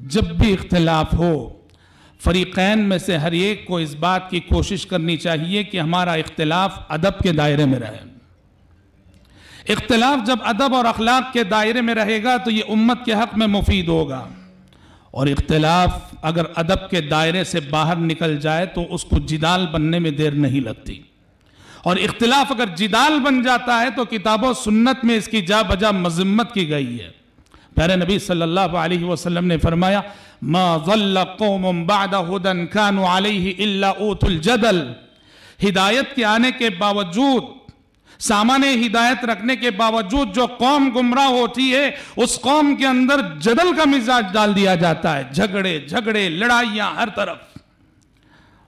جب بھی اختلاف ہو فریقین میں سے ہر ایک کو اس بات کی کوشش کرنی چاہیے کہ ہمارا اختلاف ادب کے دائرے میں رہے. اختلاف جب ادب اور اخلاق کے دائرے میں رہے گا تو یہ امت کے حق میں مفید ہوگا، اور اختلاف اگر ادب کے دائرے سے باہر نکل جائے تو اس کو جدال بننے میں دیر نہیں لگتی، اور اختلاف اگر جدال بن جاتا ہے تو کتاب و سنت میں اس کی جا بجا مذمت کی گئی ہے. پیارے نبی صلی اللہ علیہ وسلم نے فرمایا ما ضل قوم بعد هدى كانوا عليه الا اوتوا الجدل. ہدایت کے آنے کے باوجود، سامان ہدایت رکھنے کے باوجود جو قوم گمراہ ہوتی ہے اس قوم کے اندر جدل کا مزاج ڈال دیا جاتا ہے، جھگڑے لڑائیاں ہر طرف.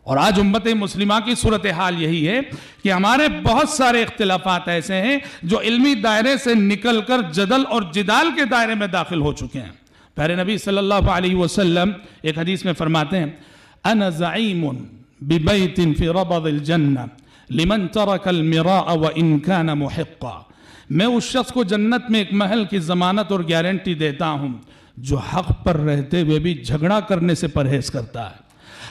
اور آج امت مسلمہ کی صورتحال یہی ہے کہ ہمارے بہت سارے اختلافات ایسے ہیں جو علمی دائرے سے نکل کر جدل اور جدال کے دائرے میں داخل ہو چکے ہیں. پیارے نبی صلی اللہ علیہ وسلم ایک حدیث میں فرماتے ہیں انا زعیم ببیت فی ربض الجنہ لمن ترک المراء وان کان محقا. میں اس شخص کو جنت میں ایک محل کی ضمانت اور گارنٹی دیتا ہوں جو حق پر رہتے ہوئے بھی جھگڑا کرنے سے پرہیز کرتا ہے،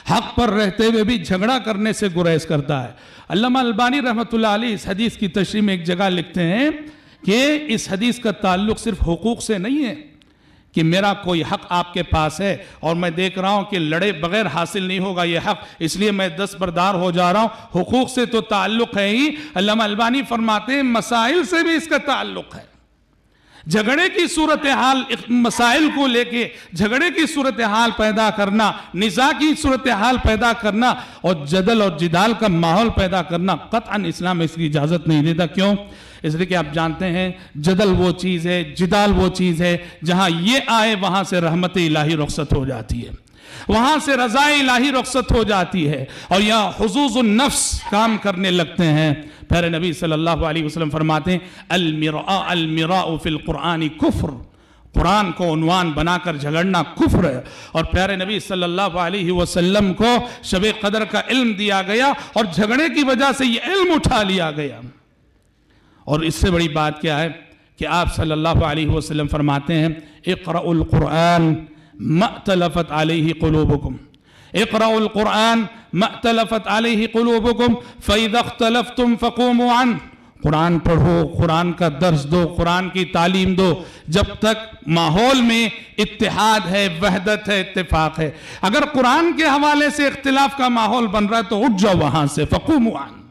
حق پر رہتے ہوئے بھی جھگڑا کرنے سے گریز کرتا ہے. علامہ البانی رحمۃ اللہ علیہ اس حدیث کی تشریح میں ایک جگہ لکھتے ہیں کہ اس حدیث کا تعلق صرف حقوق سے نہیں ہے کہ میرا کوئی حق آپ کے پاس ہے اور میں دیکھ رہا ہوں کہ لڑے بغیر حاصل نہیں ہوگا یہ حق، اس لیے میں دستبردار ہو جا رہا ہوں. حقوق سے تو تعلق ہے ہی. علامہ البانی فرماتے ہیں مسائل سے بھی اس کا تعلق ہے. جھگڑے کی صورتحال، مسائل کو لے کے جھگڑے کی صورتحال پیدا کرنا، نزاع کی صورتحال پیدا کرنا اور جدل اور جدال کا ماحول پیدا کرنا قطعاً اسلام اس کی اجازت نہیں دیتا. کیوں؟ اس لیے کہ آپ جانتے ہیں جدل وہ چیز ہے، جدال وہ چیز ہے جہاں یہ آئے وہاں سے رحمت الہی رخصت ہو جاتی ہے، وہاں سے رضا الہی رخصت ہو جاتی ہے، اور یہاں حظوظ النفس کام کرنے لگتے ہیں. پیارے نبی صلی اللہ علیہ وسلم فرماتے ہیں المراء فی القرآن کفر. قرآن کو عنوان بنا کر جھگڑنا کفر ہے. اور پیارے نبی صلی اللہ علیہ وسلم کو شب قدر کا علم دیا گیا اور جھگڑے کی وجہ سے یہ علم اٹھا لیا گیا. اور اس سے بڑی بات کیا ہے کہ آپ صلی اللہ علیہ وسلم فرماتے ہیں اقرأوا القرآن ما اختلفت علیہ قلوبکم. اقرأوا القرآن ما اختلفت علیہ قلوبکم فإذا اختلفتم فقوموا عنہ. قرآن پڑھو، قرآن کا درس دو، قرآن کی تعلیم دو جب تک ماحول میں اتحاد ہے، وحدت ہے، اتفاق ہے. اگر قرآن کے حوالے سے اختلاف کا ماحول بن رہا ہے تو اٹھ جاؤ وہاں سے، فقوموا عنہ.